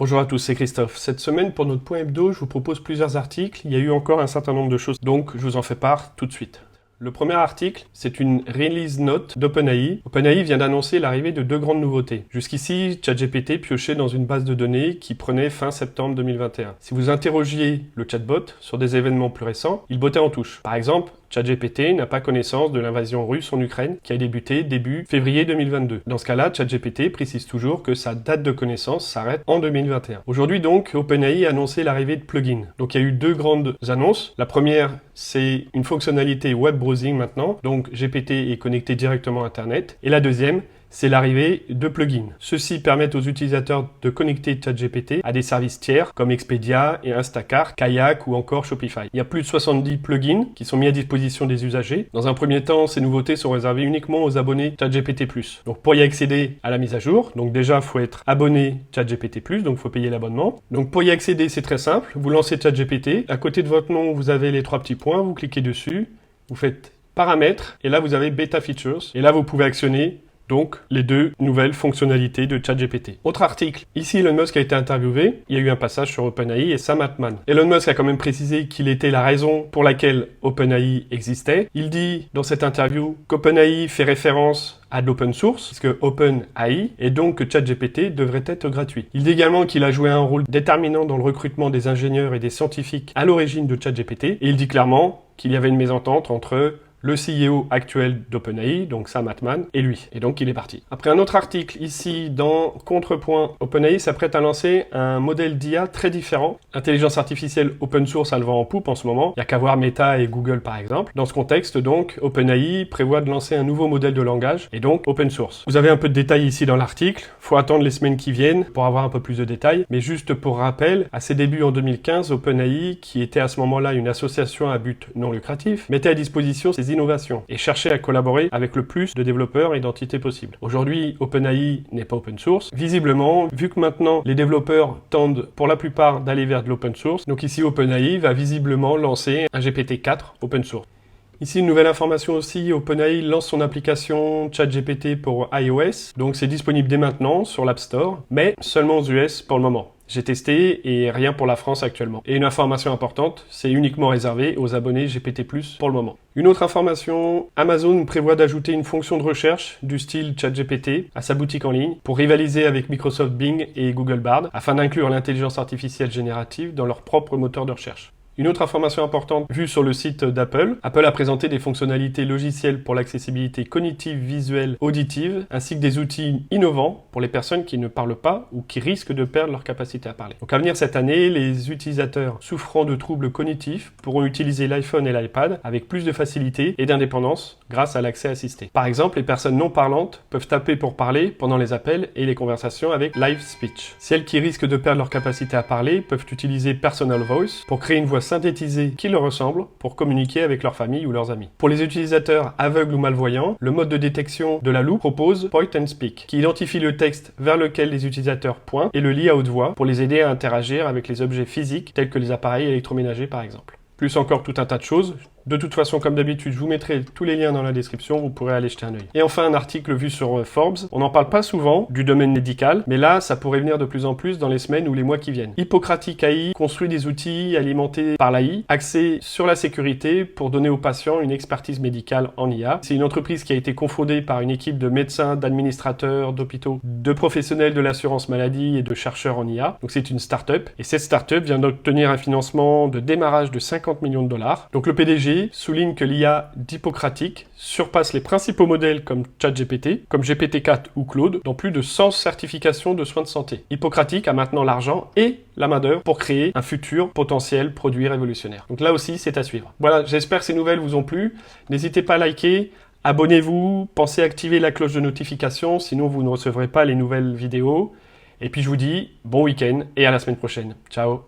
Bonjour à tous, c'est Christophe. Cette semaine, pour notre point hebdo, je vous propose plusieurs articles. Il y a eu encore un certain nombre de choses, donc je vous en fais part tout de suite. Le premier article, c'est une release note d'OpenAI. OpenAI vient d'annoncer l'arrivée de deux grandes nouveautés. Jusqu'ici, ChatGPT piochait dans une base de données qui prenait fin septembre 2021. Si vous interrogiez le chatbot sur des événements plus récents, il bottait en touche. Par exemple, ChatGPT n'a pas connaissance de l'invasion russe en Ukraine qui a débuté début février 2022. Dans ce cas-là, ChatGPT précise toujours que sa date de connaissance s'arrête en 2021. Aujourd'hui donc, OpenAI a annoncé l'arrivée de plugins. Donc il y a eu deux grandes annonces. La première, c'est une fonctionnalité web browsing maintenant. Donc GPT est connecté directement à Internet. Et la deuxième, c'est l'arrivée de plugins. Ceux-ci permettent aux utilisateurs de connecter ChatGPT à des services tiers comme Expedia et Instacart, Kayak ou encore Shopify. Il y a plus de 70 plugins qui sont mis à disposition des usagers. Dans un premier temps, ces nouveautés sont réservées uniquement aux abonnés ChatGPT+. Donc pour y accéder à la mise à jour, donc déjà il faut être abonné ChatGPT+, donc il faut payer l'abonnement. Donc pour y accéder, c'est très simple. Vous lancez ChatGPT. À côté de votre nom, vous avez les trois petits points. Vous cliquez dessus. Vous faites paramètres et là vous avez Beta Features. Et là vous pouvez actionner donc les deux nouvelles fonctionnalités de ChatGPT. Autre article, ici Elon Musk a été interviewé, il y a eu un passage sur OpenAI et Sam Altman. Elon Musk a quand même précisé qu'il était la raison pour laquelle OpenAI existait. Il dit dans cette interview qu'OpenAI fait référence à de l'open source, puisque OpenAI, et donc que ChatGPT devrait être gratuit. Il dit également qu'il a joué un rôle déterminant dans le recrutement des ingénieurs et des scientifiques à l'origine de ChatGPT, et il dit clairement qu'il y avait une mésentente entre le CEO actuel d'OpenAI, donc Sam Altman, et lui. Et donc il est parti. Après un autre article ici dans Contrepoint, OpenAI s'apprête à lancer un modèle d'IA très différent. Intelligence artificielle open source a le vent en poupe en ce moment. Il n'y a qu'à voir Meta et Google par exemple. Dans ce contexte donc, OpenAI prévoit de lancer un nouveau modèle de langage et donc open source. Vous avez un peu de détails ici dans l'article. Faut attendre les semaines qui viennent pour avoir un peu plus de détails. Mais juste pour rappel, à ses débuts en 2015, OpenAI, qui était à ce moment-là une association à but non lucratif, mettait à disposition ses innovations et chercher à collaborer avec le plus de développeurs et d'entités possibles. Aujourd'hui, OpenAI n'est pas open source. Visiblement, vu que maintenant les développeurs tendent pour la plupart d'aller vers de l'open source, donc ici OpenAI va visiblement lancer un GPT-4 open source. Ici, une nouvelle information aussi, OpenAI lance son application ChatGPT pour iOS, donc c'est disponible dès maintenant sur l'App Store, mais seulement aux US pour le moment. J'ai testé et rien pour la France actuellement. Et une information importante, c'est uniquement réservé aux abonnés GPT+, pour le moment. Une autre information, Amazon prévoit d'ajouter une fonction de recherche du style ChatGPT à sa boutique en ligne pour rivaliser avec Microsoft Bing et Google Bard afin d'inclure l'intelligence artificielle générative dans leur propre moteur de recherche. Une autre information importante vue sur le site d'Apple, Apple a présenté des fonctionnalités logicielles pour l'accessibilité cognitive, visuelle, auditive, ainsi que des outils innovants pour les personnes qui ne parlent pas ou qui risquent de perdre leur capacité à parler. Donc à venir cette année, les utilisateurs souffrant de troubles cognitifs pourront utiliser l'iPhone et l'iPad avec plus de facilité et d'indépendance grâce à l'accès assisté. Par exemple, les personnes non parlantes peuvent taper pour parler pendant les appels et les conversations avec Live Speech. Celles qui risquent de perdre leur capacité à parler peuvent utiliser Personal Voice pour créer une voix synthétisée qui leur ressemble pour communiquer avec leur famille ou leurs amis. Pour les utilisateurs aveugles ou malvoyants, le mode de détection de la loupe propose Point and Speak, qui identifie le texte vers lequel les utilisateurs pointent et le lit à haute voix pour les aider à interagir avec les objets physiques tels que les appareils électroménagers par exemple. Plus encore tout un tas de choses. De toute façon, comme d'habitude, je vous mettrai tous les liens dans la description, vous pourrez aller jeter un œil. Et enfin, un article vu sur Forbes. On n'en parle pas souvent du domaine médical, mais là, ça pourrait venir de plus en plus dans les semaines ou les mois qui viennent. Hippocratic AI construit des outils alimentés par l'AI, axés sur la sécurité pour donner aux patients une expertise médicale en IA. C'est une entreprise qui a été confondée par une équipe de médecins, d'administrateurs, d'hôpitaux, de professionnels de l'assurance maladie et de chercheurs en IA. Donc c'est une start-up, et cette start-up vient d'obtenir un financement de démarrage de 50 millions de dollars. Donc le PDG souligne que l'IA d'Hippocratic surpasse les principaux modèles comme ChatGPT, comme GPT-4 ou Claude, dans plus de 100 certifications de soins de santé. Hippocratic a maintenant l'argent et la main-d'œuvre pour créer un futur potentiel produit révolutionnaire. Donc là aussi, c'est à suivre. Voilà, j'espère que ces nouvelles vous ont plu. N'hésitez pas à liker, abonnez-vous, pensez à activer la cloche de notification, sinon vous ne recevrez pas les nouvelles vidéos. Et puis je vous dis bon week-end et à la semaine prochaine. Ciao!